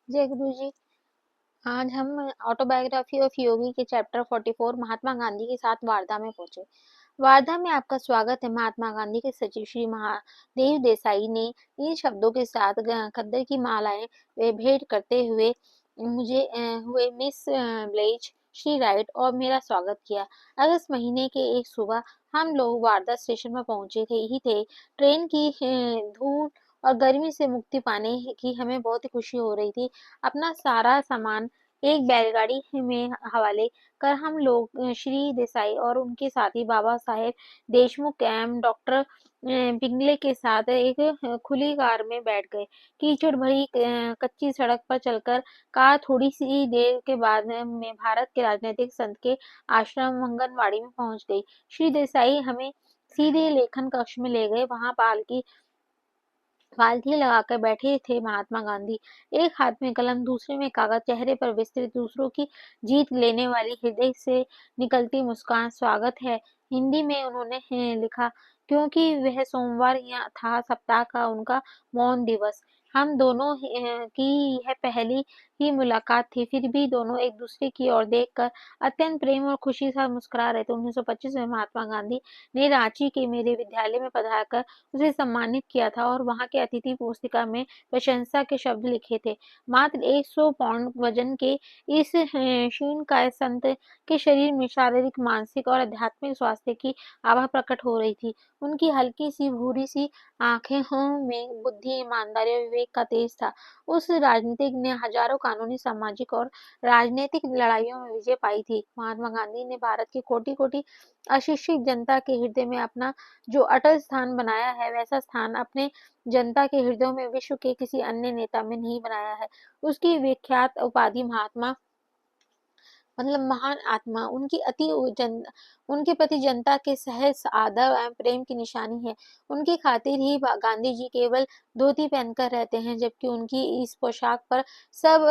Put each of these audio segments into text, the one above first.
जय गुरु जी। आज हम ऑटोबायोग्राफी ऑफ योगी के चैप्टर 44 महात्मा गांधी के साथ वार्ता में पहुंचे। वार्ता में आपका स्वागत है। महात्मा गांधी के सचिव श्री महादेव देसाई ने इन शब्दों के साथ खद्दर की मालाएं भेंट करते हुए हुए मिस ब्लेज, श्री राइट और मेरा स्वागत किया। अगस्त महीने के एक सुबह हम लोग वार्धा स्टेशन पर पहुंचे ही थे। ट्रेन की धूल और गर्मी से मुक्ति पाने की हमें बहुत ही खुशी हो रही थी। अपना सारा सामान एक बैलगाड़ी में हवाले कर हम लोग श्री देसाई और उनके साथी बाबा साहेब देशमुख एवं डॉक्टर पिंगले के साथ एक खुली कार में बैठ गए। कीचड़ भरी कच्ची सड़क पर चलकर कार थोड़ी सी देर के बाद में भारत के राजनीतिक संत के आश्रम मंगनवाड़ी में पहुंच गई। श्री देसाई हमें सीधे लेखन कक्ष में ले गए। वहां पालथी लगाकर बैठे थे महात्मा गांधी। एक हाथ में कलम, दूसरे में कागज, चेहरे पर विस्तृत दूसरों की जीत लेने वाली हृदय से निकलती मुस्कान। स्वागत है, हिंदी में उन्होंने लिखा, क्योंकि वह सोमवार या था सप्ताह का उनका मौन दिवस। हम दोनों की यह पहली ही मुलाकात थी, फिर भी दोनों एक दूसरे की ओर देखकर अत्यंत प्रेम और खुशी से मुस्कुरा रहे थे। 1925 में महात्मा गांधी ने रांची के मेरे विद्यालय में पधारकर उसे सम्मानित किया था और वहां के अतिथि पुस्तिका में प्रशंसा के शब्द लिखे थे। मात्र 100 पाउंड वजन के इस क्षीणकाय संत के शरीर में शारीरिक, मानसिक और आध्यात्मिक स्वास्थ्य की आभा प्रकट हो रही थी। उनकी हल्की सी भूरी सी आंखें में बुद्धि, ईमानदारी और विवेक का तेज था। उस राजनीतिक ने हजारों कानूनी, सामाजिक और राजनीतिक लड़ाइयों में विजय पाई थी। महात्मा गांधी ने भारत की कोटि कोटि अशिक्षित जनता के हृदय में अपना जो अटल स्थान बनाया है, वैसा स्थान अपने जनता के हृदयों में विश्व के किसी अन्य नेता में नहीं बनाया है। उसकी विख्यात उपाधि महात्मा मतलब महान आत्मा उनके प्रति जनता के सहज आदर एवं प्रेम की निशानी है। उनकी खातिर ही गांधी जी केवल धोती पहनकर रहते हैं, जबकि उनकी इस पोशाक पर सब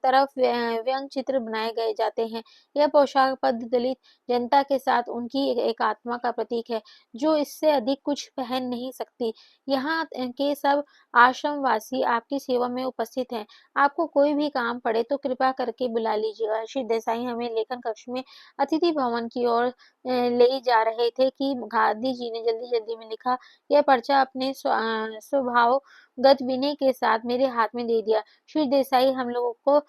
तरफ व्यंग चित्र बनाए गए जाते हैं। यह पोशाक पद दलित जनता के साथ उनकी एक आत्मा का प्रतीक है, जो इससे अधिक कुछ पहन नहीं सकती। यहाँ के सब आश्रमवासी आपकी सेवा में उपस्थित हैं। आपको कोई भी काम पड़े तो कृपया करके बुला लीजिएगा। श्री देसाई हमें लेखन कक्ष में अतिथि भवन की ओर ले जा रहे थे कि गांधी जी ने जल्दी जल्दी में लिखा यह पर्चा अपने स्वभावगत विनय के साथ मेरे हाथ में दे दिया। श्री देसाई हम लोगों को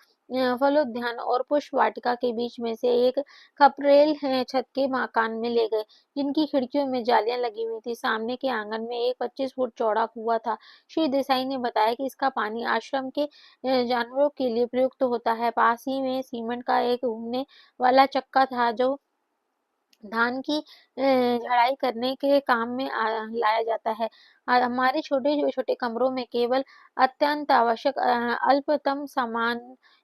फलोद्यान और पुष्प वाटिका के बीच में से एक खपरेल छत के मकान में ले गए, जिनकी खिड़कियों में जालियां लगी हुई थी। सामने के आंगन में एक 25 फुट चौड़ा कुआं था। श्री देसाई ने बताया कि इसका पानी आश्रम के जानवरों के लिए प्रयुक्त होता है। पास ही में सीमेंट का एक घूमने वाला चक्का था, जो धान की झाड़ाई करने के काम में लाया जाता है। हमारे छोटे छोटे कमरों में केवल अत्यंत आवश्यक अल्पतम सामान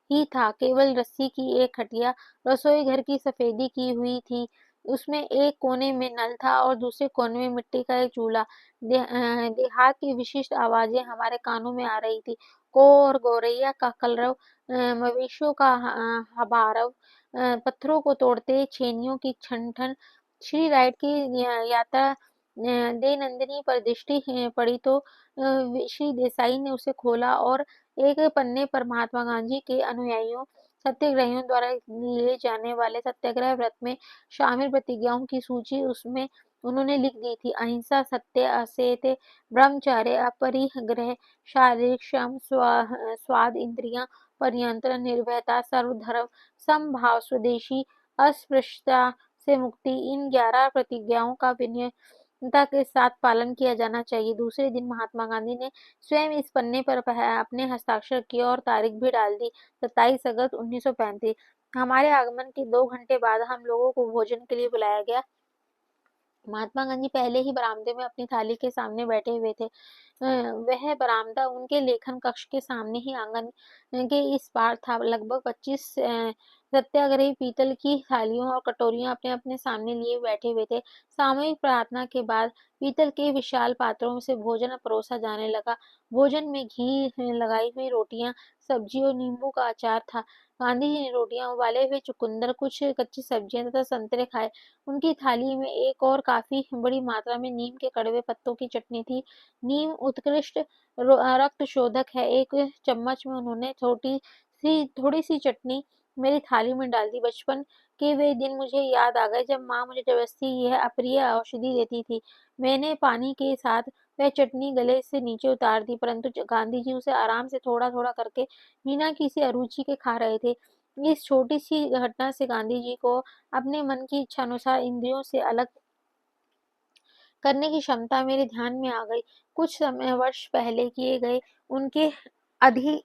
ही था। केवल रस्सी की एक खटिया रसोई घर की सफेदी की हुई थी। उसमें एक कोने में नल था और दूसरे कोने में मिट्टी का एक चूल्हा। देहात की विशिष्ट आवाजें हमारे कानों में आ रही थी। कोर, गौरैया का कलरव, मवेशियों का हबारव, पत्थरों को तोड़ते छेनियों की छन-छन। श्री राइट की यात्रा दैनंदिनी पर दृष्टि पड़ी तो श्री देसाई ने उसे खोला और एक पन्ने पर महात्मा गांधी के अनुयायियों सत्याग्रहियों द्वारा लिए जाने वाले सत्याग्रह व्रत में शामिल प्रतिज्ञाओं की सूची उसमें उन्होंने लिख दी थी। अहिंसा, सत्य, असत्य, ब्रह्मचर्य, अपरिग्रह, शारीरिक श्रम, स्वाद इंद्रियां पर नियंत्रण, निर्भयता, सर्वधर्म समभाव, स्वदेशी, अस्पृश्यता से मुक्ति, इन 11 प्रतिज्ञाओं का विनम्रता के साथ पालन किया जाना चाहिए। दूसरे दिन महात्मा गांधी ने स्वयं इस पन्ने पर अपने हस्ताक्षर किए और तारीख भी डाल दी, 27 अगस्त 1935। हमारे आगमन के 2 घंटे बाद हम लोगों को भोजन के लिए बुलाया गया। महात्मा गांधी पहले ही बरामदे में अपनी थाली के सामने बैठे हुए थे। वह बरामदा उनके लेखन कक्ष के सामने ही आंगन के इस पार था। लगभग 25 सत्याग्रही पीतल की थालियों और कटोरियां अपने अपने सामने लिए बैठे हुए थे। सामूहिक प्रार्थना के बाद पीतल के विशाल पात्रों से भोजन परोसा जाने लगा। भोजन में घी लगाई हुई रोटियां, सब्जी और नींबू का अचार था। गांधी जी ने रोटियां, उबाले हुए चुकंदर, कुछ कच्ची सब्जियां तथा संतरे खाए। उनकी थाली में एक और काफी बड़ी मात्रा में नीम के कड़वे पत्तों की चटनी थी। नीम उत्कृष्ट रक्त शोधक है। एक चम्मच में उन्होंने थोड़ी सी चटनी मेरी थाली में डाल दी। बचपन के वे दिन मुझे याद आ गए जब माँ मुझे जबरदस्ती यह अप्रिय औषधि देती थी। मैंने पानी के साथ वह चटनी गले से नीचे उतार दी, परंतु गांधी जी उसे आराम से थोड़ा थोड़ा करके बिना किसी अरुचि के खा रहे थे। इस छोटी सी घटना से गांधी जी को अपने मन की इच्छा अनुसार इंद्रियों से अलग करने की क्षमता मेरे ध्यान में आ गई। कुछ समय वर्ष पहले किए गए उनके अधि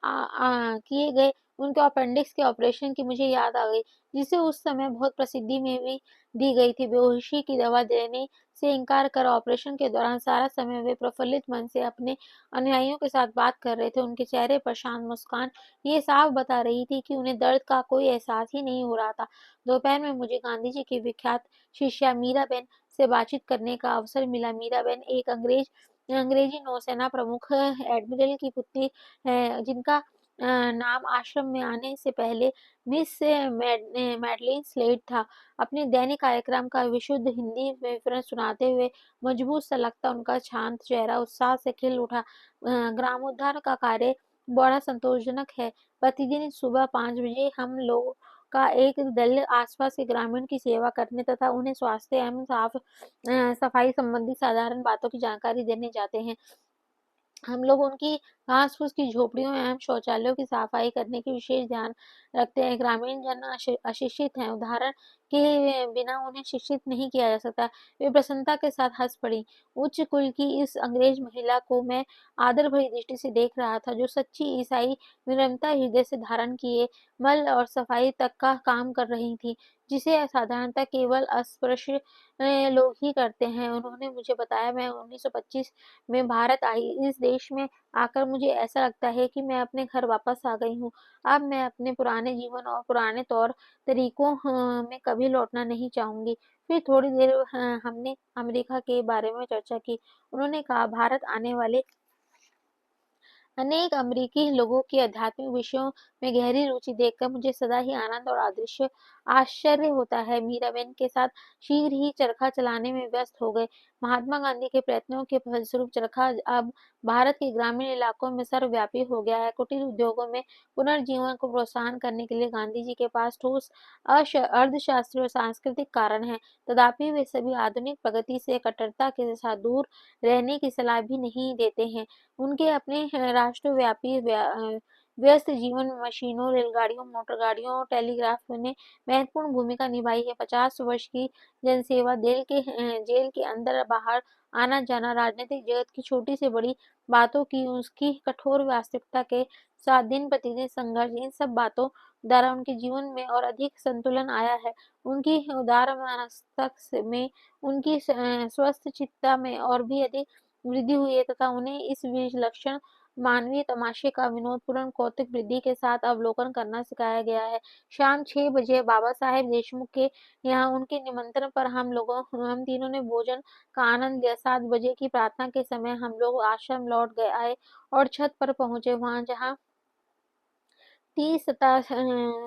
किए गए उनके अपेंडिक्स के ऑपरेशन की मुझे याद आ गई, जिसे उस समय बहुत प्रसिद्धि में भी दी गई थी। बेहोशी की दवा देने से इनकार कर ऑपरेशन के दौरान सारा समय वे प्रफुल्लित मन से अपने अनुयायियों के साथ बात कर रहे थे। उनके चेहरे पर शांत मुस्कान ये साफ बता रही थी कि उन्हें दर्द का कोई एहसास ही नहीं हो रहा था। दोपहर में मुझे गांधी जी की विख्यात शिष्या मीराबेन से बातचीत करने का अवसर मिला। मीराबेन एक अंग्रेजी नौसेना प्रमुख एडमिरल की पुत्री जिनका नाम आश्रम में आने से पहले मिस मैडलिन स्लेट था। अपने दैनिक कार्यक्रम का विशुद्ध हिंदी में विवरण सुनाते हुए मजबूत सा लगता उनका शांत चेहरा उत्साह से खिल उठा। ग्रामोद्धार का कार्य बड़ा संतोषजनक है। प्रतिदिन सुबह 5 बजे हम लोग का एक दल आसपास के ग्रामीण की सेवा करने तथा उन्हें स्वास्थ्य एवं सफाई संबंधी साधारण बातों की जानकारी देने जाते हैं। हम लोग उनकी घास-फूस की झोपड़ियों एवं शौचालयों की सफाई करने की विशेष ध्यान रखते हैं। ग्रामीण जन अशिक्षित हैं, उदाहरण के बिना उन्हें शिक्षित नहीं किया जा सकता। वे प्रसन्नता के साथ हंस पड़ी। उच्च कुल की इस अंग्रेज महिला को मैं आदर भरी दृष्टि से देख रहा था, जो सच्ची ईसाई विनम्रता हृदय से धारण किए मल और सफाई तक का काम कर रही थी, जिसे साधारणतः केवल अस्पृश्य लोग ही करते हैं। उन्होंने मुझे बताया, मैं 1925 में भारत आई। इस देश में आकर मुझे ऐसा लगता है कि मैं अपने घर वापस आ गई हूँ। अब मैं अपने पुराने जीवन और पुराने तौर तरीकों में कभी लौटना नहीं चाहूँगी। फिर थोड़ी देर हमने अमेरिका के बारे में चर्चा की। उन्होंने कहा, भारत आने वाले अनेक अमेरिकी लोगों की आध्यात्मिक विषयों में गहरी रुचि देखकर मुझे सदा ही आनंद और आश्चर्य होता है। मीराबेन के साथ शीघ्र ही चरखा चलाने में व्यस्त हो गए। महात्मा गांधी के प्रयत्नों के फलस्वरूप चरखा अब भारत के ग्रामीण इलाकों में सर्वव्यापी हो गया है। कुटीर उद्योगों में पुनर्जीवन को प्रोत्साहन करने के लिए गांधी जी के पास ठोस अर्थशास्त्री और सांस्कृतिक कारण है। तथापि वे सभी आधुनिक प्रगति से कट्टरता के साथ दूर रहने की सलाह भी नहीं देते हैं। उनके अपने राष्ट्रव्यापी व्यस्त जीवन में मशीनों, रेलगाड़ियों, मोटर गाड़ियों और टेलीग्राफ ने महत्वपूर्ण भूमिका निभाई है। 50 वर्ष की जनसेवा, जेल के अंदर बाहर आना-जाना, राजनीतिक जगत की छोटी से बड़ी बातों की उसकी कठोर वास्तविकता के साथ दिन-प्रतिदिन संघर्ष, इन सब बातों द्वारा उनके जीवन में और अधिक संतुलन आया है। उनकी उदार मनस्तक में, उनकी स्वस्थ चित्ता में और भी अधिक वृद्धि हुई है तथा उन्हें इस विलक्षण मानवीय तमाशे का विनोदपूर्ण कौतुक वृद्धि के साथ अवलोकन करना सिखाया गया है। शाम 6 बजे बाबा साहेब देशमुख के यहाँ उनके निमंत्रण पर हम तीनों ने भोजन का आनंद लिया। 7 बजे की प्रार्थना के समय हम लोग आश्रम लौट गए आए और छत पर पहुंचे। वहां जहाँ 30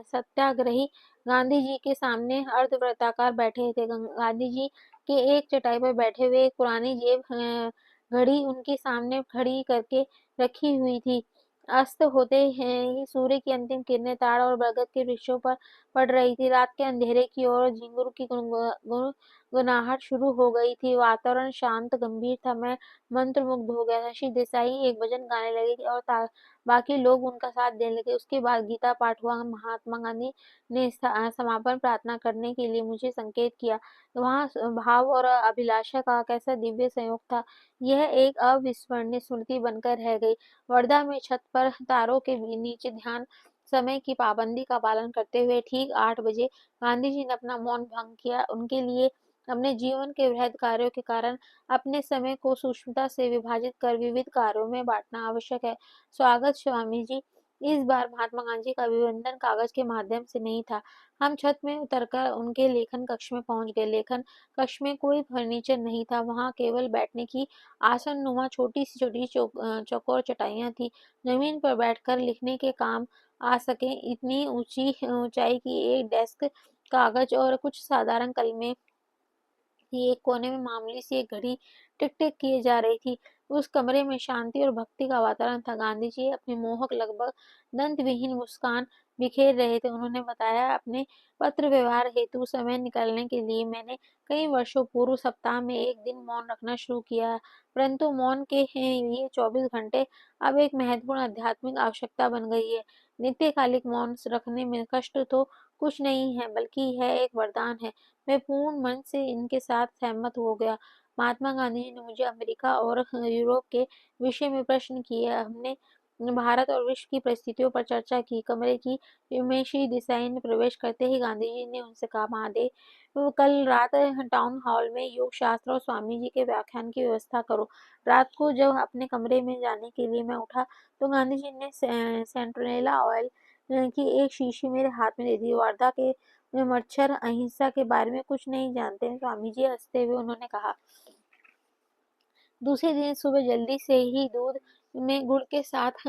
सत्याग्रही गांधी जी के सामने अर्धवृत्ताकार बैठे थे। गांधी जी के एक चटाई पर बैठे हुए एक पुरानी जेब घड़ी उनके सामने खड़ी करके रखी हुई थी। अस्त होते ही सूर्य की अंतिम किरणें ताड़ और बरगद के वृक्षों पर पड़ रही थी। रात के अंधेरे की ओर झिंगुर की गुनगुनाहट शुरू हो गई थी। वातावरण शांत गंभीर था। मैं मंत्रमुग्ध हो गया था। श्री देसाई एक भजन गाने लगे और बाकी लोग उनका साथ देने लगे। उसके बाद गीता पाठ हुआ। महात्मा गांधी ने समापन प्रार्थना करने के लिए मुझे संकेत किया। वहाँ भाव और अभिलाषा का कैसा दिव्य संयोग था। यह एक अविस्मरणीय स्मृति बनकर रह गई। वर्धा में छत पर तारों के नीचे ध्यान समय की पाबंदी का पालन करते हुए ठीक 8 बजे गांधी जी ने अपना मौन भंग किया। उनके लिए अपने जीवन के वृहद कार्यों के कारण अपने समय को सूक्ष्मता से विभाजित कर विविध कार्यों में बांटना आवश्यक है। स्वागत स्वामी जी। इस बार महात्मा गांधी का अभिनंदन कागज के माध्यम से नहीं था। हम छत में उतरकर उनके लेखन कक्ष में पहुंच गए। लेखन कक्ष में कोई फर्नीचर नहीं था, वहां केवल बैठने की आसन नुमा छोटी चौकोर चटाइयां थी। जमीन पर बैठकर लिखने के काम आ सके इतनी ऊंची ऊंचाई की एक डेस्क, कागज और कुछ साधारण कलमें थी। एक कोने में मामूली सी एक घड़ी टिक टिक किए जा रही थी। उस कमरे में शांति और भक्ति का वातावरण था। गांधी जी अपनी मोहक लगभग दंत विहीन मुस्कान बिखेर रहे थे। उन्होंने बताया, अपने पत्र व्यवहार हेतु समय निकालने के लिए मैंने कई वर्षों पूर्व सप्ताह में एक दिन मौन रखना शुरू किया है। परंतु मौन के हैं ये 24 घंटे अब एक महत्वपूर्ण आध्यात्मिक आवश्यकता बन गई है। नित्यकालिक मौन रखने में कष्ट तो कुछ नहीं है, बल्कि यह एक वरदान है। मैं पूर्ण मन से इनके साथ सहमत हो गया। महात्मा गांधी जी ने मुझे अमेरिका और यूरोप के विषय में प्रश्न किए। हमने भारत और विश्व की परिस्थितियों पर चर्चा की। कमरे की में श्री देसाई ने प्रवेश करते ही गांधी जी ने उनसे कहा, महादेव, तो कल रात टाउन हॉल में योग शास्त्र और स्वामी जी के व्याख्यान की व्यवस्था करो। रात को जब अपने कमरे में जाने के लिए मैं उठा तो गांधी जी ने सेंट्रोनेला ऑयल की एक शीशी मेरे हाथ में दे दी। वार्धा के मच्छर अहिंसा के बारे में कुछ नहीं जानते। स्वामी जी हंसते हुए उन्होंने कहा, दूसरे दिन सुबह जल्दी से ही दूध में गुड़ के साथ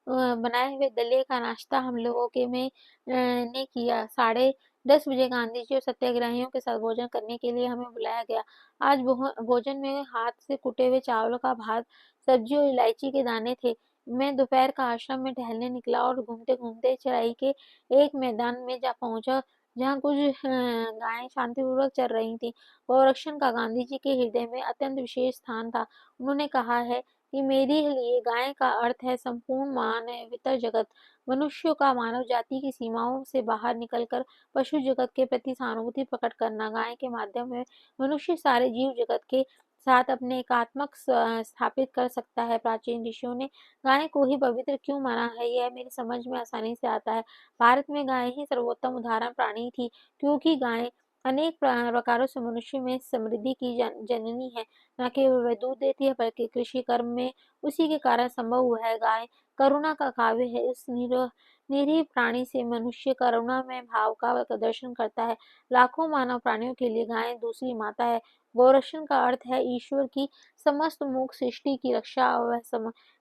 बनाए हुए दलिये का नाश्ता हम लोगों के में ने किया। 10:30 बजे गांधी जी और सत्याग्रहियों के साथ भोजन करने के लिए हमें बुलाया गया। आज भोजन में हाथ से कुटे हुए चावलों का भात, सब्जी और इलायची के दाने थे। मैं दोपहर का आश्रम में टहलने निकला और घूमते घूमते चराई के एक मैदान में जा पहुंचा, जहाँ कुछ गायें शांतिपूर्वक चर रही थी। गौरक्षण का गांधी जी के हृदय में अत्यंत विशेष स्थान था। उन्होंने कहा है कि मेरे लिए गाय का अर्थ है संपूर्ण मानवता जगत। मनुष्यों का मानव जाति की सीमाओं से बाहर निकलकर पशु जगत के प्रति सहानुभूति प्रकट करना। गाय के माध्यम में मनुष्य सारे जीव जगत के साथ अपने एकात्मक स्थापित कर सकता है। प्राचीन ऋषियों ने गाय को ही पवित्र क्यों माना है, यह मेरी समझ में आसानी से आता है। भारत में गाय ही सर्वोत्तम उदाहरण प्राणी थी, क्योंकि गाय अनेक प्रकारों से मनुष्य में समृद्धि की जननी है। न केवल वह दूध देती है, बल्कि कृषि कर्म में उसी के कारण संभव हुआ है। गाय करुणा का काव्य है। इस निरीह प्राणी से मनुष्य करुणा में भाव का प्रदर्शन करता है। लाखों मानव प्राणियों के लिए गाय दूसरी माता है। गौरक्षण का अर्थ है ईश्वर की समस्त मूक सृष्टि की रक्षा, और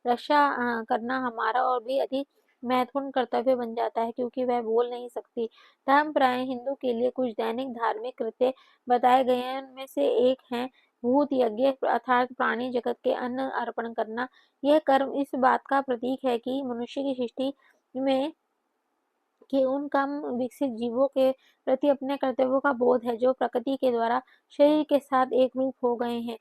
रक्षा करना हमारा और भी अधिक महत्वपूर्ण कर्तव्य बन जाता है, क्योंकि वह बोल नहीं सकती। धर्मप्राय हिंदू के लिए कुछ दैनिक धार्मिक कृत्य बताए गए हैं। उनमें से एक है भूत यज्ञ, अर्थात प्राणी जगत के अन्न अर्पण करना। यह कर्म इस बात का प्रतीक है कि मनुष्य की सृष्टि में कि उन कम विकसित जीवों के प्रति अपने कर्तव्यों का बोध है, जो प्रकृति के द्वारा शरीर के साथ एक रूप हो गए हैं।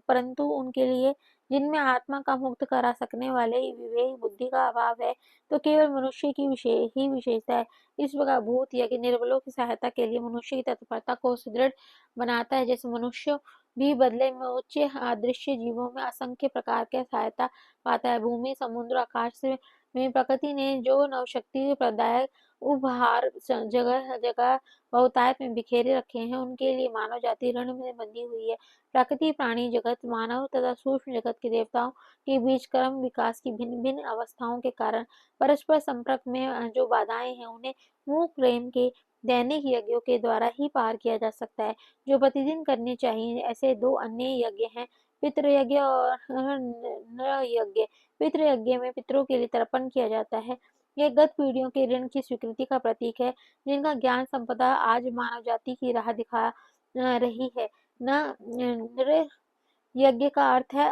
परंतु उनके लिए, जिनमें आत्मा का मुक्त करा सकने वाले विवेक बुद्धि का अभाव है, तो केवल मनुष्य की विशेषता है। इस प्रकार भूत यज्ञ निर्बलों की सहायता के लिए मनुष्य की तत्परता को सुदृढ़ बनाता है। जैसे मनुष्य भी बदले में उच्च अदृश्य जीवों में असंख्य प्रकार की सहायता पाता है। भूमि, समुद्र, आकाश से में प्रकृति ने जो नवशक्ति प्रदायक उपहार जगह जगह बहुतायत में बिखेरे रखे हैं, उनके लिए मानव जाति ऋण में बंधी हुई है। प्रकृति, प्राणी जगत, मानव तथा सूक्ष्म जगत के देवताओं के बीच क्रम विकास की भिन्न भिन्न अवस्थाओं के कारण परस्पर संपर्क में जो बाधाएं हैं, उन्हें मूक प्रेम के दैनिक यज्ञों के द्वारा ही पार किया जा सकता है, जो प्रतिदिन करने चाहिए। ऐसे दो अन्य यज्ञ हैं, पितृयज्ञ और नृयज्ञ। पितृयज्ञ में पितरों के लिए तर्पण किया जाता है। यह गत पीढ़ियों के ऋण की स्वीकृति का प्रतीक है, जिनका ज्ञान संपदा आज मानव जाति की राह दिखा रही है। न नृ यज्ञ का अर्थ है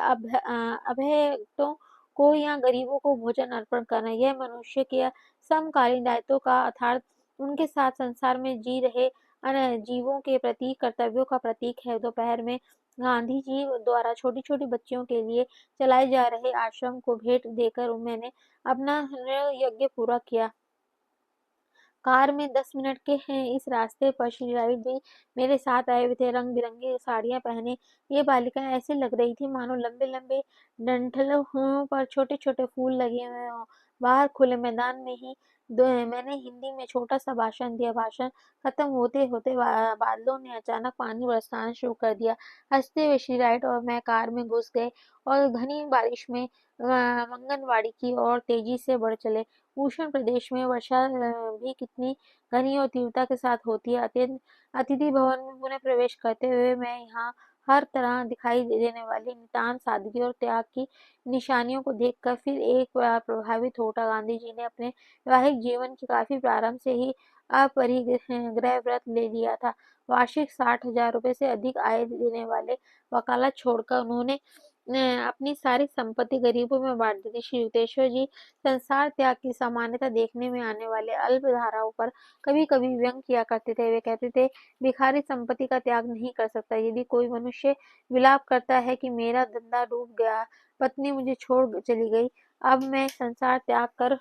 अभेक्तों को या गरीबों को भोजन अर्पण करना। यह मनुष्य के समकालीन दायित्वों का, अर्थात उनके साथ संसार में जी रहे अन्य जीवों के प्रति कर्तव्यों का प्रतीक है। दोपहर में गांधी जी द्वारा छोटी छोटी बच्चियों के लिए चलाए जा रहे आश्रम को भेंट देकर मैंने अपना यज्ञ पूरा किया। कार में 10 मिनट के हैं इस रास्ते पर श्री राइट भी मेरे साथ आए हुए थे। रंग बिरंगी साड़ियां पहने ये बालिकाएं ऐसी लग रही थी मानो लंबे लंबे डंठलों पर छोटे छोटे फूल लगे हुए हों। बाहर खुले मैदान में ही मैंने हिंदी में छोटा सा भाषण दिया। भाषण खत्म होते होते बादलों ने अचानक पानी बरसाना शुरू कर दिया। हंसते हुए श्री राइट और मैं कार में घुस गए और घनी बारिश में मंगनवाड़ी की ओर तेजी से बढ़ चले। उष्ण प्रदेश में वर्षा भी कितनी घनी और तीव्रता के साथ होती है। अतिथि भवन में पुनः प्रवेश करते हुए मैं यहाँ हर तरह दिखाई देने वाली नितांत सादगी और त्याग की निशानियों को देखकर फिर एक बार प्रभावित हो उठा। गांधी जी ने अपने वैवाहिक जीवन के काफी प्रारंभ से ही अपरिग्रह व्रत ले लिया था। वार्षिक 60,000 रुपए से अधिक आय देने वाले वकालत छोड़कर उन्होंने अपनी सारी संपत्ति गरीबों में बांट दी थी। श्री युक्तेश्वर जी संसार त्याग की सामान्यता देखने में आने वाले अल्पधाराओं पर कभी-कभी व्यंग किया करते थे। वे कहते थे, भिखारी संपत्ति का त्याग नहीं कर सकता। यदि कोई मनुष्य विलाप करता है कि मेरा धंधा डूब गया, पत्नी मुझे छोड़ चली गई, अब मैं संसार त्याग कर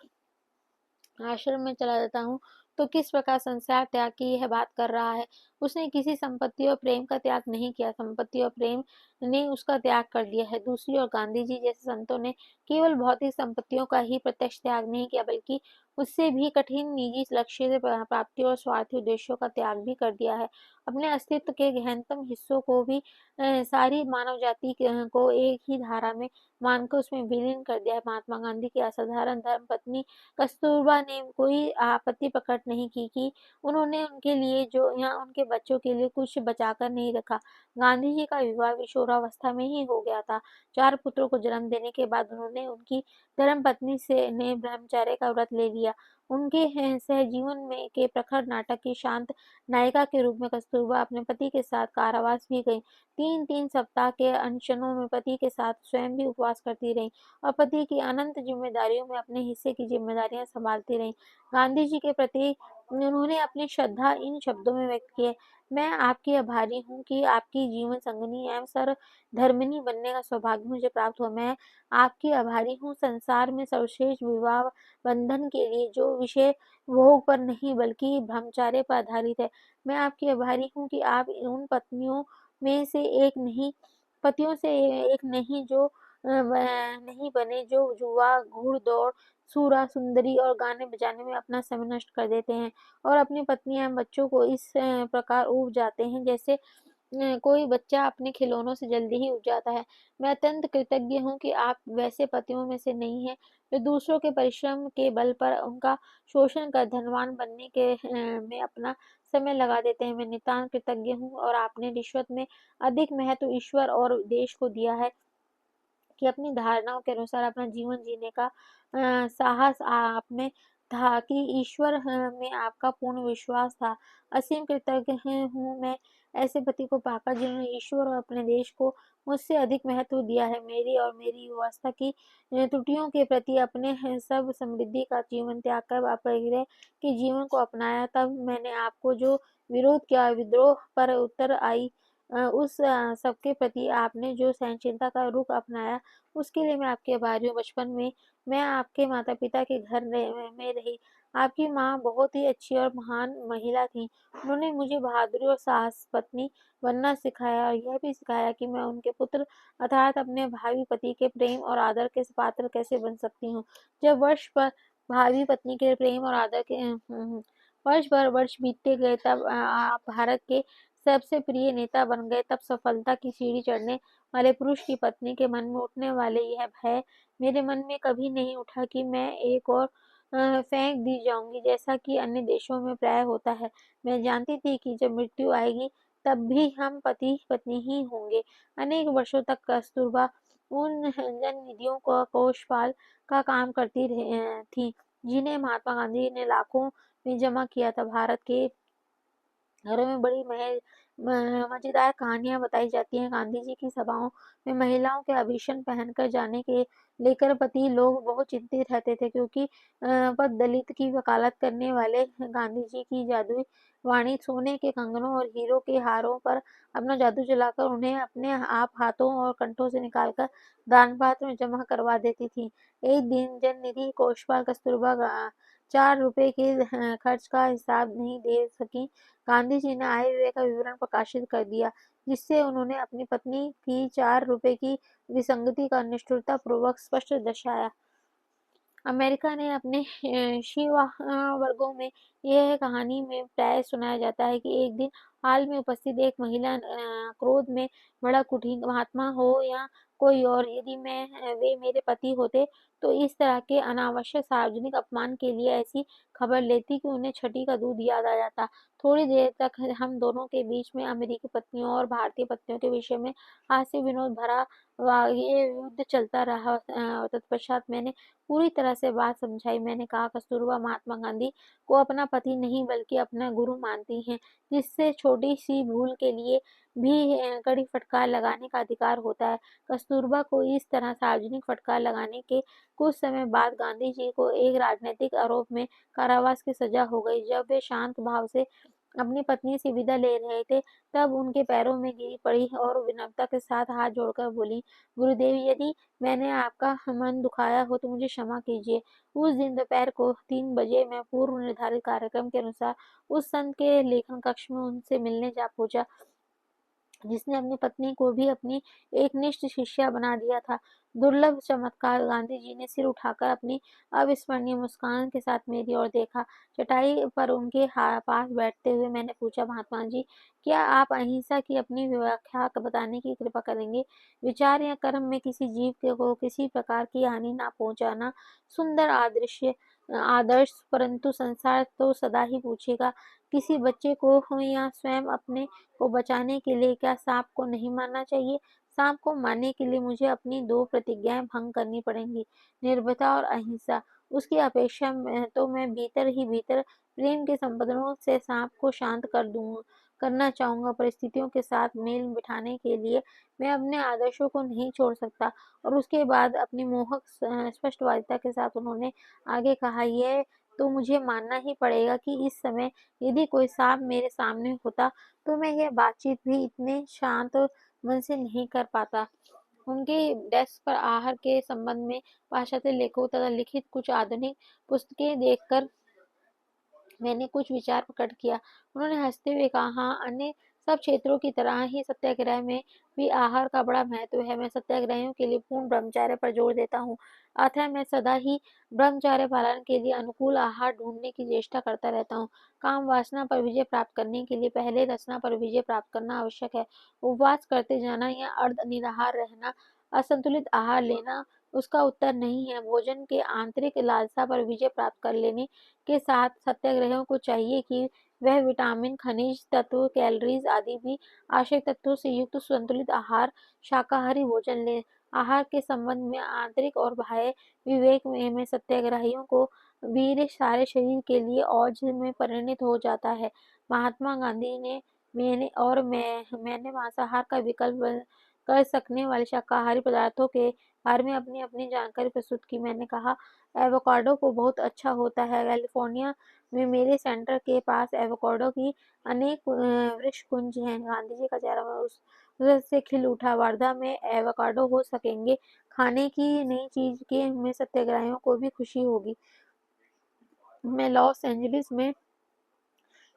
आश्रम में चला जाता हूँ, तो किस प्रकार संसार त्याग की यह बात कर रहा है। उसने किसी संपत्ति और प्रेम का त्याग नहीं किया, संपत्ति और प्रेम ने उसका त्याग कर दिया है। दूसरी ओर गांधी जी जैसे संतों ने केवल भौतिक संपत्तियों का ही प्रत्यक्ष त्याग नहीं किया, बल्कि उससे भी कठिन निजी लक्ष्य से प्राप्ति और स्वार्थी उद्देश्यों का त्याग भी कर दिया है। अपने अस्तित्व के गहनतम हिस्सों को भी सारी मानव जाति को एक ही धारा में मानकर उसमें विलीन कर दिया है। महात्मा गांधी की असाधारण धर्म पत्नी कस्तूरबा ने कोई आपत्ति प्रकट नहीं की कि उन्होंने उनके लिए जो या उनके बच्चों के लिए कुछ बचाकर नहीं रखा। गांधी जी का विवाह किशोरावस्था में ही हो गया था। 4 पुत्रों को जन्म देने के बाद उन्होंने उनकी धर्मपत्नी से ने ब्रह्मचर्य का व्रत ले लिया। उनके सहजीवन में के प्रखर नाटक की शांत नायिका के रूप में कस्तूरबा अपने पति के साथ कारावास भी गईं। 3-3 सप्ताह के अनशनों में पति के साथ स्वयं भी उपवास करती रहीं और पति की अनंत जिम्मेदारियों में अपने हिस्से की जिम्मेदारियां संभालती रहीं। गांधी जी के प्रति उन्होंने अपनी श्रद्धा इन शब्दों में व्यक्त की है, मैं आपकी आभारी हूँ कि आपकी जीवन संगनी एवं सर्वधर्मिणी बनने का सौभाग्य मुझे प्राप्त हुआ। मैं आपकी आभारी हूँ संसार में सर्वश्रेष्ठ विवाह बंधन के लिए जो विषय भोग पर नहीं बल्कि ब्रह्मचर्य पर आधारित है। मैं आपकी आभारी हूँ कि आप उन पत्नियों में से एक नहीं पतियों से एक नहीं जो नहीं बने जो जुआ, घुड़दौड़, सूरा, सुंदरी और गाने बजाने में अपना समय नष्ट कर देते हैं और अपनी पत्नी एवं बच्चों को इस प्रकार ऊब जाते हैं जैसे कोई बच्चा अपने खिलौनों से जल्दी ही ऊब जाता है। मैं अत्यंत कृतज्ञ हूँ कि आप वैसे पतियों में से नहीं हैं जो दूसरों के परिश्रम के बल पर उनका शोषण कर धनवान बनने के में अपना समय लगा देते हैं। मैं नितांत कृतज्ञ हूँ और आपने रिश्वत में अधिक महत्व ईश्वर और देश को दिया है कि अपनी धारणाओं के अनुसार अपना जीवन जीने का साहस आप में था कि ईश्वर में आपका पूर्ण विश्वास था। असीम कृतज्ञ हूँ मैं ऐसे पति को पाकर जिन्होंने ईश्वर और अपने देश को मुझसे अधिक महत्व दिया है। मेरी और मेरी युवावस्था की त्रुटियों के प्रति अपने सब समृद्धि का जीवन त्याग कर अपरिग्रह के जीवन को अपनाया। तब मैंने आपको जो विरोध किया विद्रोह पर उत्तर आई उस सबके प्रति आपने जो सहनशीलता का रुख अपनाया उसके लिए मैं आपकी आभारी हूँ। बचपन में मैं आपके माता-पिता के घर में रही। आपकी माँ बहुत ही अच्छी और महान महिला थीं। उन्होंने मुझे बहादुरी और साहस पत्नी बनना सिखाया और यह भी सिखाया कि मैं उनके पुत्र अर्थात अपने भावी पति के प्रेम और आदर के पात्र कैसे बन सकती हूँ। जब वर्ष पर भावी पत्नी के प्रेम और आदर के वर्ष भर वर्ष बीतते गए तब आप भारत के सबसे प्रिय नेता बन गए। तब सफलता की सीढ़ी चढ़ने वाले पुरुष की पत्नी के मन में उठने वाले यह भय मेरे मन में कभी नहीं उठा कि मैं एक और फेंक दी जाऊंगी जैसा कि अन्य देशों में प्राय होता है। मैं जानती थी कि जब मृत्यु आएगी तब भी हम पति पत्नी ही होंगे। अनेक वर्षों तक कस्तूरबा उन जन निधियों का कोषपाल का काम करती थी जिन्हें महात्मा गांधी ने लाखों में जमा किया था। भारत के घरों में बड़ी मजेदार कहानियां बताई जाती हैं। गांधी जी की सभाओं में महिलाओं के आभूषण पहनकर जाने के लेकर पति लोग बहुत चिंतित रहते थे क्योंकि वह दलित की वकालत करने वाले गांधी जी की जादुई वाणी सोने के कंगनों और हीरो के हारों पर अपना जादू चलाकर उन्हें अपने आप हाथों और कंठों से निकालकर दान पात्र में जमा करवा देती थी। एक दिन जन निधि कोषपाल कस्तूरबा 4 रुपए के खर्च का हिसाब नहीं दे सकी। गांधी जी ने आय व्यय का विवरण प्रकाशित कर दिया जिससे उन्होंने अपनी पत्नी की 4 रुपए की विसंगति का निष्ठुरता पूर्वक स्पष्ट दर्शाया। अमेरिका ने अपने वर्गों में यह कहानी में प्राय सुनाया जाता है कि एक दिन हाल में उपस्थित एक महिला क्रोध में भड़क उठी, महात्मा हो या कोई और, यदि वे मेरे पति होते तो इस तरह के अनावश्यक सार्वजनिक अपमान के लिए ऐसी खबर लेती कि उन्हें छठी का दूध याद आ जाता। थोड़ी देर तक हम दोनों के बीच में अमेरिकी पत्नियों और भारतीय पत्नियों के विषय में हास्य विनोद भरा ये युद्ध चलता रहा। तत्पश्चात मैंने पूरी तरह से बात समझाई। मैंने कहा, कस्तूरबा महात्मा गांधी को अपना पति नहीं बल्कि अपना गुरु मानती हैं, जिससे छोटी सी भूल के लिए भी कड़ी फटकार लगाने का अधिकार होता है। कस्तूरबा को इस तरह सार्वजनिक फटकार लगाने के कुछ समय बाद गांधी जी को एक राजनीतिक आरोप में कारावास की सजा हो गई। जब वे शांत भाव से अपनी पत्नी से विदा ले रहे थे, तब उनके पैरों में गिरी पड़ी और विनम्रता के साथ हाथ जोड़कर बोली, गुरुदेव, यदि मैंने आपका मन दुखाया हो तो मुझे क्षमा कीजिए। उस दिन दोपहर को 3 बजे मैं पूर्व निर्धारित कार्यक्रम के अनुसार उस संत के लेखन कक्ष में उनसे मिलने जा पहुंचा, जिसने अपनी पत्नी को भी अपनी एकनिष्ठ शिष्या बना दिया था। दुर्लभ चमत्कार! गांधी जी ने सिर उठाकर अपनी अविस्मरणीय मुस्कान के साथ मेरी ओर देखा। चटाई पर उनके पास बैठते हुए मैंने पूछा, महात्मा जी, क्या आप अहिंसा की अपनी व्याख्या बताने की कृपा करेंगे? विचार या कर्म में किसी जीव को किसी प्रकार की हानि ना पहुंचाना सुंदर आदर्श, परंतु संसार तो सदा ही पूछेगा, किसी बच्चे को हो या स्वयं अपने को बचाने के लिए क्या सांप को नहीं मारना चाहिए? सांप को मारने के लिए मुझे अपनी 2 प्रतिज्ञाएं भंग करनी पड़ेंगी, निर्भयता और अहिंसा। उसकी अपेक्षा में तो मैं भीतर ही भीतर प्रेम के संबंधों से सांप को शांत करना चाहूंगा। परिस्थितियों के साथ मेल बिठाने के लिए मैं अपने आदर्शों को नहीं छोड़ सकता। और उसके बाद अपनी मोहक स्पष्टवादिता के साथ उन्होंने आगे कहा, यह तो मुझे मानना ही पड़ेगा कि इस समय यदि कोई सांप मेरे सामने होता तो मैं यह बातचीत भी इतने शांत मन से नहीं कर पाता। उनके डेस्क पर आहार के संबंध में पाश्चात्य लेखकों तथा लिखित कुछ आधुनिक पुस्तकें देखकर मैंने कुछ विचार प्रकट किया। उन्होंने हंसते हुए कहा, हाँ, अन्य सब क्षेत्रों की तरह ही सत्याग्रह में भी आहार का बड़ा महत्व है। मैं सत्याग्रहियों के लिए पूर्ण ब्रह्मचर्य पर जोर देता हूँ, अतः मैं सदा ही ब्रह्मचर्य पालन के लिए अनुकूल आहार ढूंढने की चेष्टा करता रहता हूँ। काम वासना पर विजय प्राप्त करने के लिए पहले रचना पर विजय प्राप्त करना आवश्यक है। उपवास करते जाना या अर्ध निराहार रहना, असंतुलित आहार लेना उसका उत्तर नहीं है। भोजन के आंतरिक लालसा पर विजय प्राप्त कर लेने के साथ सत्याग्रहियों को चाहिए कि वह विटामिन, खनिज तत्व, कैलोरीज आदि भी आवश्यक तत्वों से युक्त संतुलित आहार, शाकाहारी भोजन लें। आहार के संबंध में आंतरिक और बाह्य विवेक में सत्याग्रहियों को वीर सारे शरीर के लिए औज में परिणत हो जाता है। महात्मा गांधी ने मैंने मांसाहार का विकल्प कर सकने वाले शाकाहारी पदार्थों के बारे में अपनी अपनी जानकारी प्रस्तुत की। मैंने कहा, एवोकाडो को बहुत अच्छा होता है। कैलिफोर्निया में मेरे सेंटर के पास एवोकाडो की अनेक वृक्ष कुंज हैं। गांधी जी का चेहरा उस से खिल उठा। वर्धा में एवोकाडो हो सकेंगे खाने की नई चीज के में सत्याग्रहियों को भी खुशी होगी। मैं लॉस एंजलिस में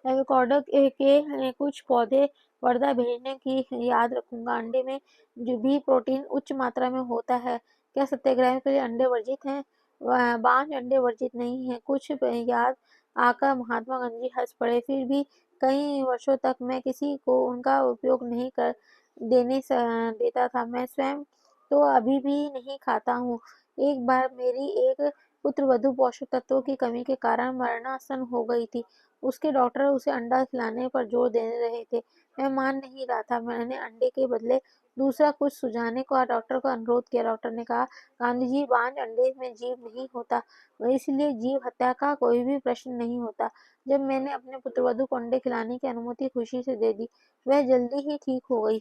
एवोकाडो के कुछ पौधे वर्धा भेजने की याद रखूंगा। अंडे में जो भी प्रोटीन उच्च मात्रा में होता है। क्या सत्याग्रहियों के लिए अंडे वर्जित हैं? बांझ अंडे वर्जित नहीं है। कुछ याद आकर महात्मा गांधी हंस पड़े। फिर भी कई वर्षों तक मैं किसी को उनका उपयोग नहीं कर देता था। मैं स्वयं तो अभी भी नहीं खाता हूँ। एक बार मेरी एक पुत्रवधू पोषक तत्वों की कमी के कारण मरणासन हो गई थी। उसके डॉक्टर उसे अंडा खिलाने पर जोर दे रहे थे। मैं मान नहीं रहा था। मैंने अंडे के बदले दूसरा कुछ सुझाने का डॉक्टर को अनुरोध किया। डॉक्टर ने कहा, गांधी जी, बांझ अंडे में जीव नहीं होता, इसलिए जीव हत्या का कोई भी प्रश्न नहीं होता। जब मैंने अपने पुत्रवधू को अंडे खिलाने की अनुमति खुशी से दे दी, वह जल्दी ही ठीक हो गई।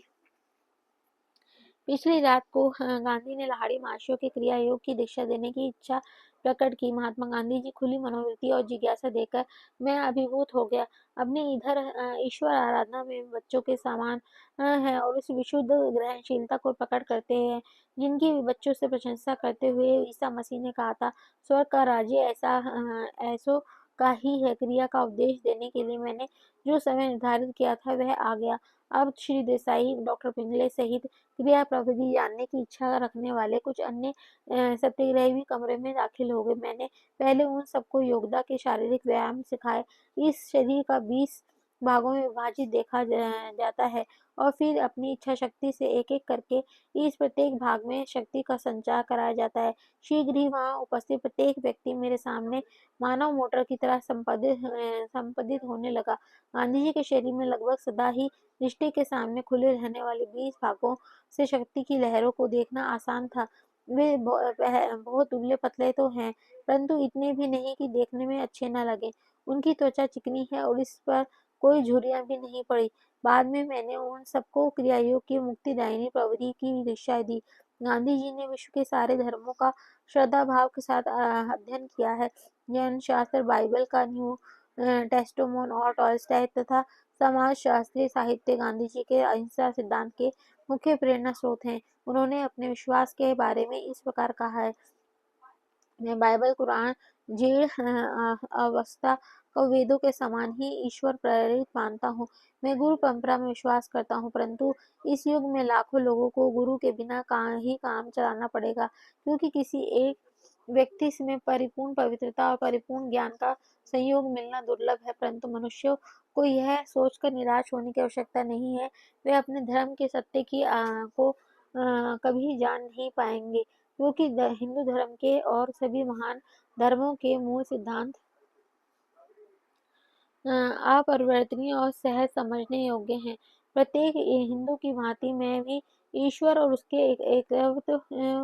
पिछली रात को गांधी ने लाहिड़ी महाशयों के क्रिया योग की दीक्षा देने की इच्छा प्रकट की। महात्मा गांधी जी खुली मनोवृत्ति और जिज्ञासा देकर मैं अभिभूत हो गया। अपने इधर ईश्वर आराधना में बच्चों के समान है और उस विशुद्ध ग्रहणशीलता को प्रकट करते हैं जिनकी बच्चों से प्रशंसा करते हुए ईसा मसीह ने कहा था, स्वर्ग का राज्य ऐसो का ही है। क्रिया का उपदेश देने के लिए मैंने जो समय निर्धारित किया था वह आ गया। अब श्री देसाई, डॉक्टर पिंगले सहित क्रिया प्रविधि जानने की इच्छा रखने वाले कुछ अन्य सत्याग्रही भी कमरे में दाखिल हो गए। मैंने पहले उन सबको योगा के शारीरिक व्यायाम सिखाए। इस शरीर का 20 भागों में विभाजित देखा जाता है और फिर अपनी इच्छा शक्ति से एक-एक करके इस प्रत्येक भाग में शक्ति का संचार कराया जाता है। शीघ्र ही वहाँ उपस्थित प्रत्येक व्यक्ति मेरे सामने मानव मोटर की तरह संपादित होने लगा। गांधी जी के शरीर में लगभग सदा ही दृष्टि के सामने खुले रहने वाले 20 भागों से शक्ति की लहरों को देखना आसान था। वे बहुत दुबले-पतले तो हैं, परंतु इतने भी नहीं कि देखने में अच्छे न लगें। उनकी त्वचा चिकनी है और इस पर कोई झुर्रियाँ भी नहीं पड़ी। बाद में मैंने उन सबको क्रियायोग की मुक्तिदायिनी प्रविधि की दीक्षा दी। गांधी जी ने विश्व के सारे धर्मों का श्रद्धा भाव के साथ अध्ययन किया है। जैन शास्त्र, बाइबल का न्यू टेस्टामेंट और टॉलस्टॉय तथा समाजशास्त्रीय साहित्य गांधी जी के अहिंसा सिद्धांत के मुख्य प्रेरणा स्रोत हैं। उन्होंने अपने विश्वास के बारे में इस प्रकार कहा है, मैं बाइबल, कुरान, जीर्ण अवस्था को वेदों के समान ही ईश्वर प्रेरित मानता हूँ। मैं गुरु परंपरा में विश्वास करता हूँ, परंतु इस युग में लाखों लोगों को गुरु के बिना ही काम चलाना पड़ेगा, क्योंकि किसी एक व्यक्ति में परिपूर्ण पवित्रता और परिपूर्ण ज्ञान का संयोग मिलना दुर्लभ है। परंतु मनुष्यों को यह सोचकर निराश होने की आवश्यकता नहीं है, वे अपने धर्म के सत्य को कभी जान नहीं पाएंगे, क्योंकि हिंदू धर्म के और सभी महान धर्मों के मूल सिद्धांत अपरिवर्तनीय और सहज समझने योग्य हैं। प्रत्येक हिंदू की भांति मैं भी ईश्वर और उसके एकत्व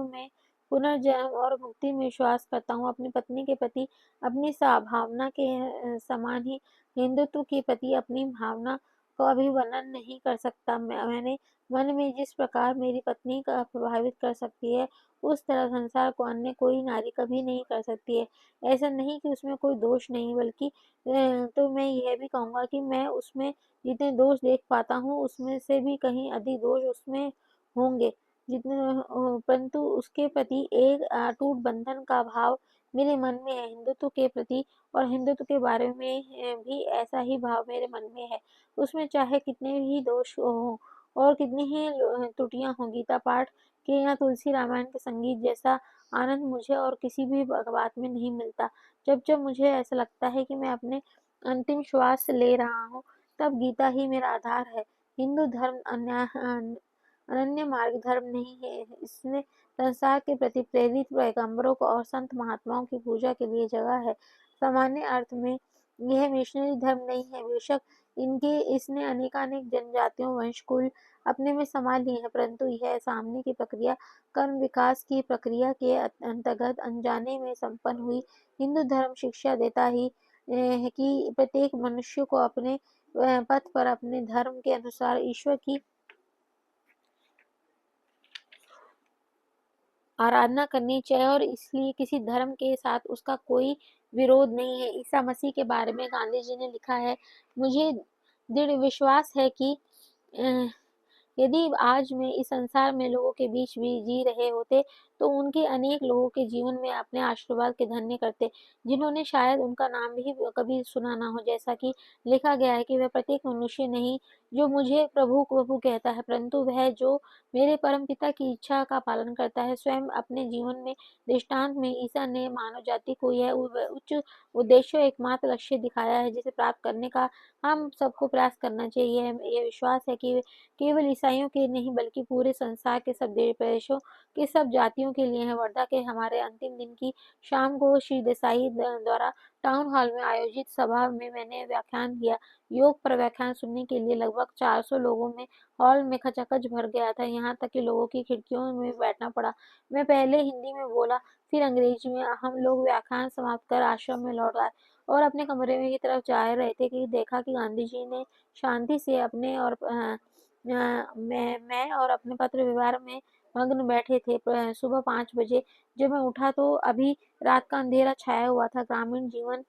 में पुनर्जन्म और मुक्ति में विश्वास करता हूँ। अपनी पत्नी के प्रति अपनी भावना के समान ही हिंदुत्व के प्रति अपनी भावना को अभी वर्णन नहीं कर सकता। मैंने मन में जिस प्रकार मेरी पत्नी का प्रभावित कर सकती है, उस तरह संसार को अन्य कोई नारी कभी नहीं कर सकती है। ऐसा नहीं कि उसमें कोई दोष नहीं, बल्कि तो मैं यह भी कहूँगा कि मैं उसमें जितने दोष देख पाता हूँ, उसमें से भी कहीं अधिक दोष उसमें होंगे। परंतु उसके प्रति एक अटूट बंधन का भाव मेरे मन में है। हिंदुत्व के प्रति और हिंदुत्व के बारे में भी ऐसा ही भाव मेरे मन में है। उसमें चाहे कितने भी दोष हों और कितनी ही त्रुटियाँ हों, गीता पाठ के या तुलसी रामायण के संगीत जैसा आनंद मुझे और किसी भी बात में नहीं मिलता। जब मुझे ऐसा लगता है कि मैं अपने अंतिम श्वास ले रहा हूँ, तब गीता ही मेरा आधार है। हिंदू धर्म अनन्य मार्ग धर्म नहीं है। इसने संसार के प्रति प्रेरित पैगंबरों को और संत महात्माओं की पूजा के लिए जगह है। सामान्य अर्थ में यह मिशनरी धर्म नहीं है। बेशक इसने अनेकानेक जनजातियों, वंश, कुल अपने में समा लिए हैं, परंतु यह सामने की प्रक्रिया कर्म विकास की प्रक्रिया के अंतर्गत अनजाने में संपन्न हुई। हिंदू धर्म शिक्षा देता ही है कि प्रत्येक मनुष्य को अपने पथ पर अपने धर्म के अनुसार ईश्वर की आराधना करनी चाहिए और इसलिए किसी धर्म के साथ उसका कोई विरोध नहीं है। ईसा मसीह के बारे में गांधी जी ने लिखा है, मुझे दृढ़ विश्वास है कि यदि आज मैं इस संसार में लोगों के बीच भी जी रहे होते, तो उनके अनेक लोगों के जीवन में अपने आशीर्वाद के धन्य करते, जिन्होंने शायद उनका नाम भी कभी सुना ना हो। जैसा कि लिखा गया है कि वह प्रत्येक मनुष्य नहीं जो मुझे प्रभु प्रभु कहता है, परंतु वह जो मेरे परम पिता की इच्छा का पालन करता है। स्वयं अपने जीवन में दृष्टांत में ईसा ने मानव जाति को यह उच्च उद्देश्य और एकमात्र लक्ष्य दिखाया है, जिसे प्राप्त करने का हम सबको प्रयास करना चाहिए। यह विश्वास है कि केवल ईसाइयों के नहीं, बल्कि पूरे संसार के सब देशों के सब जातियों के लिए है। वर्धा के हमारे अंतिम दिन की शाम को श्री देसाई द्वारा टाउन हॉल में आयोजित सभा में मैंने व्याख्यान दिया। योग पर व्याख्यान सुनने के लिए लगभग 400 लोगों में हॉल में खचाखच भर गया था, यहाँ तक कि लोगों की खिड़कियों में बैठना पड़ा। मैं पहले हिंदी में बोला, फिर अंग्रेजी में। हम लोग व्याख्यान समाप्त कर आश्रम में लौट आए और अपने कमरे में की तरफ जा रहे थे कि देखा कि गांधी जी ने शांति से अपने और मैं और अपने पत्र व्यवहार में मग्न बैठे थे। सुबह 5 बजे जब मैं उठा तो अभी रात का अंधेरा छाया हुआ था। ग्रामीण जीवन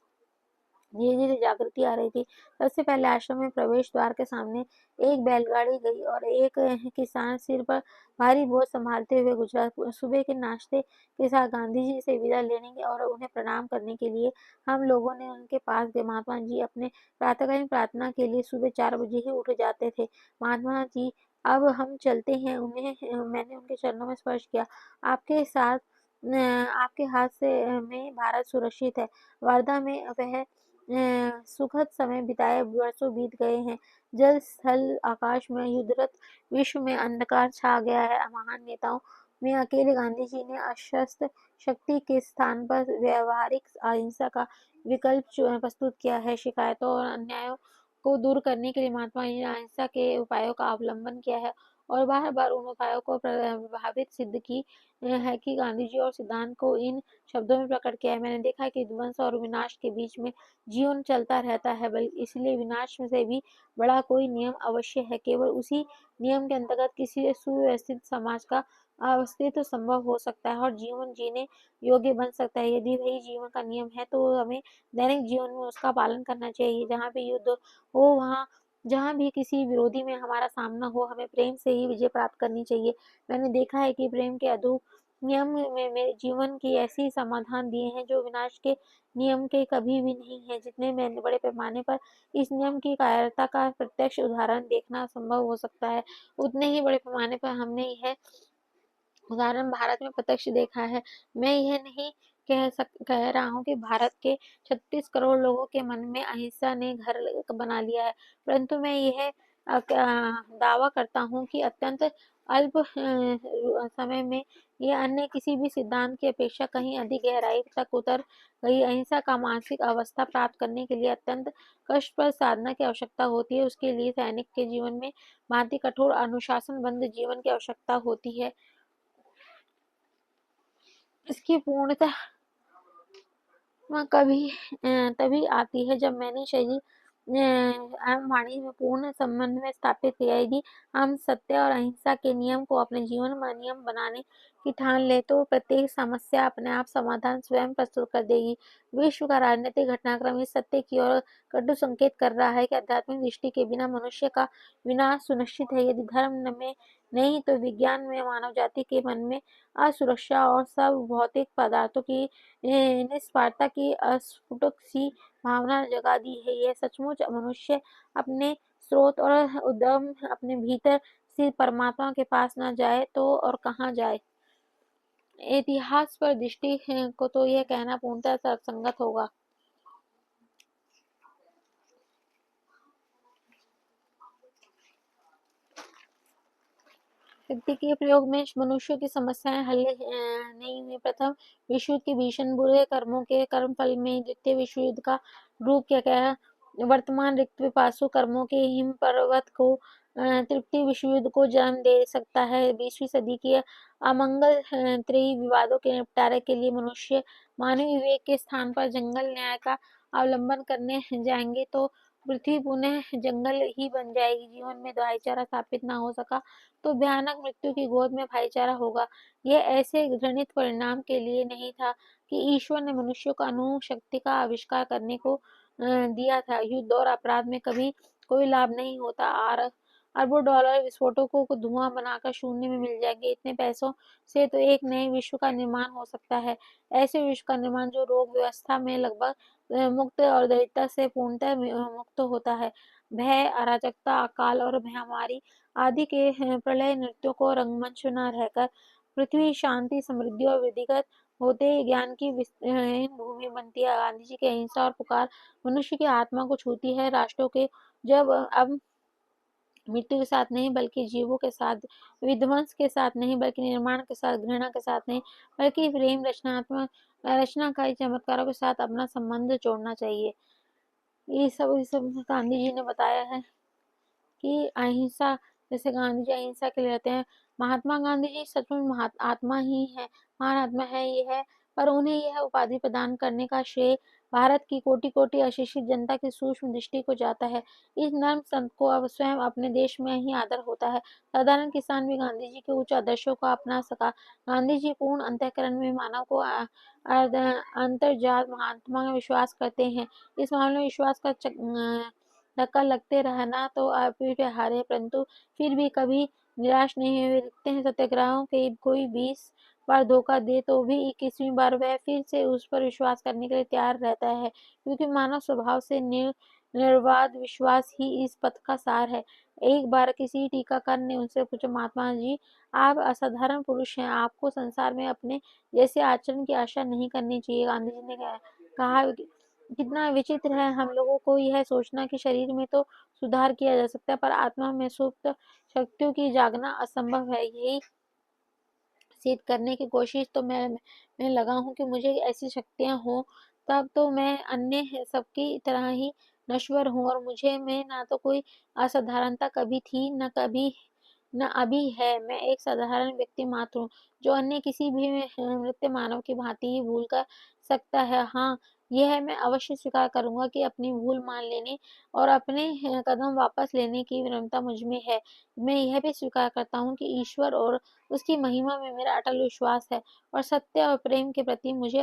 धीरे-धीरे जागृति आ रही थी। सबसे पहले आश्रम में प्रवेश द्वार के सामने एक बैलगाड़ी गई और एक किसान सिर पर भारी बोझ संभालते हुए गुजरा। सुबह के नाश्ते के साथ गांधी जी से विदा लेने के और उन्हें प्रणाम करने के लिए हम लोगों ने उनके पास गए। महात्मा जी अपने प्रातःकालीन प्रार्थना के लिए सुबह 4 बजे ही उठ जाते थे। महात्मा जी अब हम चलते हैं। मैंने उनके चरणों में स्पर्श किया। आपके साथ आपके हाथ से में भारत सुरक्षित है। वर्धा में वह सुखद समय बिताए वर्षों बीत गए हैं। जल स्थल आकाश में युद्धरत विश्व में अंधकार छा गया है। महान नेताओं में अकेले गांधी जी ने अशस्त्र शक्ति के स्थान पर व्यवहारिक अहिंसा का विकल्प प्रस्तुत किया है। शिकायतों और अन्यायों को दूर करने के लिए महात्मा जी ने अहिंसा के उपायों का अवलंबन किया है और बार बार उन उपायों को प्रभावित सिद्ध की है कि गांधी जी और सिद्धांत को इन शब्दों में प्रकट किया है। मैंने देखा है कि ध्वंस और विनाश के बीच में जीवन चलता रहता है, बल्कि इसलिए विनाश में से भी बड़ा कोई नियम अवश्य है। केवल उसी नियम के अंतर्गत किसी सुव्यवस्थित समाज का अस्तित्व संभव हो सकता है और जीवन जीने योग्य बन सकता है। यदि वही जीवन का नियम है तो हमें दैनिक जीवन में उसका पालन करना चाहिए। जहाँ भी युद्ध हो, वहाँ जहाँ भी किसी विरोधी में हमारा सामना हो, हमें प्रेम से ही विजय प्राप्त करनी चाहिए। मैंने देखा है कि प्रेम के अदूर नियम में मेरे जीवन की ऐसी समाधान दिए हैं जो विनाश के नियम के कभी भी नहीं है। जितने मैंने बड़े पैमाने पर इस नियम की कायरता का प्रत्यक्ष उदाहरण देखना संभव हो सकता है, उतने ही बड़े पैमाने पर हमने यह उदाहरण भारत में प्रत्यक्ष देखा है। मैं यह नहीं कह रहा हूँ कि भारत के 36 करोड़ लोगों के मन में अहिंसा ने घर बना लिया है, परंतु मैं यह दावा करता हूँ कि अत्यंत अल्प समय में यह अन्य किसी भी सिद्धांत की अपेक्षा कहीं अधिक गहराई तक उतर गई। अहिंसा का मानसिक अवस्था प्राप्त करने के लिए अत्यंत कष्टप्रद साधना की आवश्यकता होती है। उसके लिए सैनिक के जीवन में भांति कठोर अनुशासनबद्ध जीवन की आवश्यकता होती है। इसकी पूर्णता कभी तभी आती है जब मैंने शरीर एवं वाणी में पूर्ण समन्वय स्थापित किया। यदि हम सत्य और अहिंसा के नियम को अपने जीवन में नियम बनाने की ठान ले तो प्रत्येक समस्या अपने आप समाधान स्वयं प्रस्तुत कर देगी। विश्व का राजनीतिक घटनाक्रम इस सत्य की ओर कटु संकेत कर रहा है कि आध्यात्मिक दृष्टि के बिना मनुष्य का विनाश सुनिश्चित है। यदि धर्म में नहीं तो विज्ञान में मानव जाति के मन में असुरक्षा और सब भौतिक पदार्थों की निस्वार्थता की अस्फुटक सी भावना जगा दी है। यह सचमुच मनुष्य अपने स्रोत और उद्यम अपने भीतर से परमात्मा के पास न जाए तो और कहाँ जाए। इतिहास पर दृष्टि को तो यह कहना पूर्णतः तर्कसंगत होगा। शक्ति के प्रयोग में मनुष्यों की समस्याएं हल नहीं हुई। प्रथम विश्व युद्ध के भीषण बुरे कर्मों के कर्मफल में द्वितीय विश्व युद्ध का रूप क्या क्या वर्तमान रिक्त पिपासु कर्मों के हिम पर्वत को तृप्ति विश्व युद्ध को जन्म दे सकता है। 20वीं सदी की अमंगल त्रयी विवादों के निपटारे के लिए मनुष्य मानवीय विवेक के स्थान पर जंगल न्याय का अवलंबन करने जाएंगे तो पृथ्वी पुनः जंगल ही बन जाएगी। जीवन में भाईचारा स्थापित न हो सका तो भयानक मृत्यु की गोद में भाईचारा होगा। यह ऐसे घृणित परिणाम के लिए नहीं था कि ईश्वर ने मनुष्य को अणुशक्ति का आविष्कार करने को दिया था। युद्ध और अपराध में कभी कोई लाभ नहीं होता। अरबों डॉलर विस्फोटकों को धुआं बनाकर शून्य में मिल जाएंगे। इतने पैसों से तो एक नए विश्व का निर्माण हो सकता है। ऐसे विश्व का निर्माण जो रोग व्यवस्था में लगभग मुक्त और दरिद्रता से पूर्णतः मुक्त होता है। भय, अराजकता, अकाल और महामारी आदि के प्रलय नृत्यों को रंगमंच न रहकर पृथ्वी शांति, समृद्धि और विधिवत होते ज्ञान की भूमि बनती है। गांधी जी की अहिंसा और पुकार मनुष्य की आत्मा को छूती है। राष्ट्रों के जब अब मृत्यु के साथ नहीं बल्कि जीवों के साथ, विध्वंस के साथ नहीं बल्कि निर्माण के साथ, घृणा के साथ नहीं बल्कि प्रेम रचनाकारी चमत्कारों के साथ अपना संबंध जोड़ना चाहिए। ये सब गांधी जी ने बताया है कि अहिंसा, जैसे गांधी जी अहिंसा के लिए रहते हैं। महात्मा गांधी जी सचमुच आत्मा ही है, महान आत्मा है। यह पर उन्हें यह उपाधि प्रदान करने का श्रेय भारत की कोटि-कोटि अशिक्षित जनता की सूक्ष्म दृष्टि को जाता है। इस नर्म संत को अब स्वयं अपने देश में ही आदर होता है। साधारण किसान भी गांधी जी के उच्च आदर्शों को अपना सका। गांधी जी पूर्ण अंतःकरण में मानव को अंतर्जात महात्मा में विश्वास करते हैं। इस मामले में विश्वास का धक्का लगते रहना तो अपरिहार्य है, परंतु फिर भी कभी निराश नहीं हुए। लिखते हैं, सत्याग्रहों के कोई 20 बार धोखा दे तो भी 21वीं बार वह फिर से उस पर विश्वास करने के लिए तैयार रहता है, क्योंकि मानव स्वभाव से निर्वाद विश्वास ही इस पथ का सार है। एक बार किसी टीकाकार ने उनसे पूछा, महात्मा जी, आप असाधारण पुरुष हैं, आपको संसार में अपने जैसे आचरण की आशा नहीं करनी चाहिए। गांधी जी ने कहा, कितना विचित्र है हम लोगों को यह सोचना कि शरीर में तो सुधार किया जा सकता है, पर आत्मा में सुप्त शक्तियों की जागना असंभव है। यही सिद्ध करने की कोशिश तो मैं लगा हूँ कि मुझे ऐसी शक्तियाँ हों, तब तो मैं अन्य सबकी तरह ही नश्वर हूँ, और मुझे में ना तो कोई असाधारणता कभी थी, न अभी है। मैं एक साधारण व्यक्ति मात्र हूँ, जो अन्य किसी भी मृत मानव की भांति ही भूल कर सकता है। हाँ, यह मैं अवश्य स्वीकार करूँगा कि अपनी भूल मान लेने और अपने कदम वापस लेने की विनम्रता मुझ में है। मैं यह भी स्वीकार करता हूँ कि ईश्वर और उसकी महिमा में मेरा अटल विश्वास है, और सत्य और प्रेम के प्रति मुझे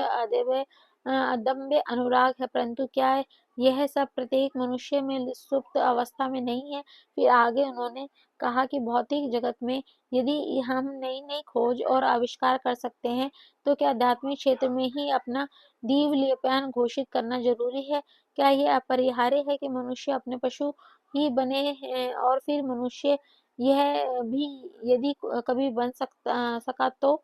अदम्य अनुराग है, परंतु क्या यह सब प्रत्येक मनुष्य में सुप्त अवस्था में नहीं है? फिर आगे उन्होंने कहा कि भौतिक जगत में यदि हम नई-नई खोज और आविष्कार कर सकते हैं, तो क्या आध्यात्मिक क्षेत्र में ही अपना दिव्यलिप्यान घोषित करना ज़रूरी है? क्या यह अपरिहार्य है कि मनुष्य अपने पशु ही बने हैं, और फिर मनुष्य यह भी यदि कभी बन सका तो?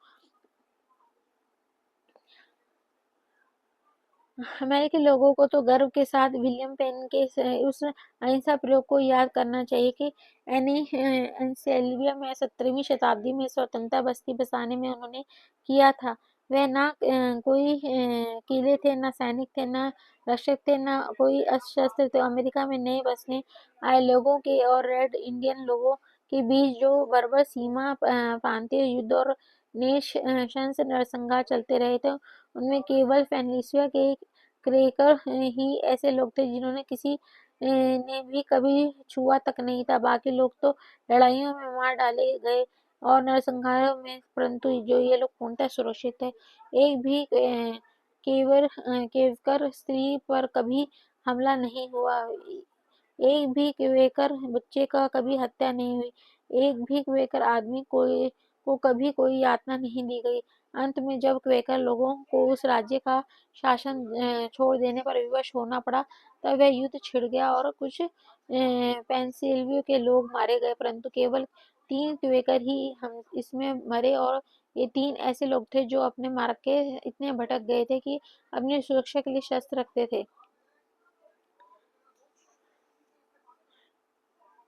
अमेरिकी लोगों को तो गर्व के साथ विलियम पेन के उस अहिंसा प्रयोग को याद करना चाहिए कि एनसेल्विया में 17वीं शताब्दी में स्वतंत्रता बस्ती बसाने में उन्होंने किया था। वह ना कोई किले थे, ना सैनिक थे, ना रक्षक थे, ना कोई अस्त्र थे। अमेरिका में नए बसने आए लोगों के और रेड इंडियन लोगों के बीच जो बर्बर सीमा प्रांतीय युद्ध और नृशंस नरसंहार चलते रहे थे, उनमें केवल फेलिसिया के क्रेकर ही ऐसे लोग थे जिन्होंने किसी ने भी कभी छुआ तक नहीं था। बाकी लोग तो लड़ाइयों में मार डाले गए और नरसंहारों में, परंतु जो ये लोग पूर्णतः सुरक्षित थे। एक भी केवकर स्त्री पर कभी हमला नहीं हुआ। एक भी क्वेकर बच्चे का कभी हत्या नहीं हुई। एक भी क्वेकर आदमी को कभी कोई यातना नहीं दी गई। अंत में जब क्वेकर लोगों को उस राज्य का शासन छोड़ देने पर विवश होना पड़ा, तब वह युद्ध छिड़ गया और कुछ पेंसिल्वेनिया के लोग मारे गए, परंतु केवल 3 क्वेकर ही हम इसमें मरे, और ये 3 ऐसे लोग थे जो अपने मार्ग के इतने भटक गए थे कि अपनी सुरक्षा के लिए शस्त्र रखते थे।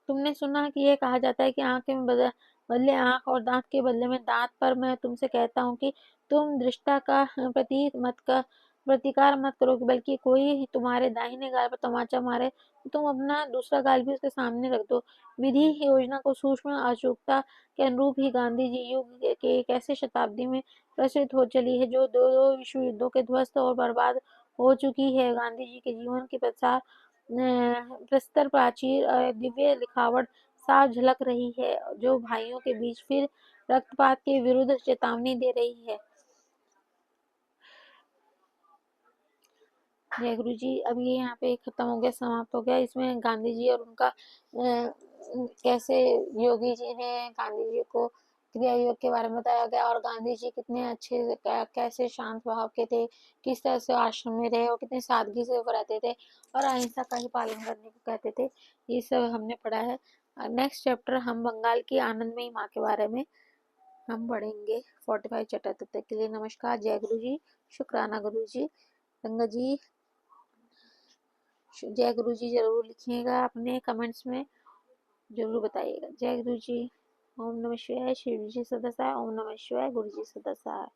तुमने सुना कि यह कहा जाता है कि आँख के बदले आँख और दाँत के बदले में दाँत, पर मैं तुमसे कहता हूँ कि तुम दृष्टा का प्रतिकार मत करो, बल्कि कोई तुम्हारे दाहिने गाल पर तमाचा मारे तो तुम अपना दूसरा गाल भी उसके सामने रख दो। विधि योजना को सूक्ष्म अचूकता के अनुरूप ही गांधी जी युग के एक ऐसे शताब्दी में प्रचलित हो चली है जो दो विश्व युद्धों के ध्वस्त और बर्बाद हो चुकी है। गांधी जी के जीवन के प्रसार प्रस्तर प्राचीर दिव्य लिखावट साफ झलक रही है, जो भाइयों के बीच फिर रक्तपात के विरुद्ध चेतावनी दे रही है। जय गुरु जी। अब ये यहाँ पे खत्म हो गया, समाप्त हो गया। इसमें गांधी जी और उनका कैसे योगी जी ने गांधी जी को क्रिया योग के बारे में बताया गया, और गांधी जी कितने अच्छे कैसे शांत स्वभाव के थे, किस तरह से आश्रम में रहे और कितनी सादगी से वो रहते थे और अहिंसा का ही पालन करने को कहते थे। ये सब हमने पढ़ा है। नेक्स्ट चैप्टर हम बंगाल की आनंदमयी माँ के बारे में हम पढ़ेंगे। 45 चैप्टर। तब तक के लिए नमस्कार। जय गुरु जी। शुक्राना गुरु जी। संगत जी, जय गुरु जी जरूर लिखिएगा, अपने कमेंट्स में जरूर बताइएगा। जय गुरु जी। ओम नमः शिवाय। शिव जी सदा सहाय। ओम नमः शिवाय। गुरु जी सदा सहाय।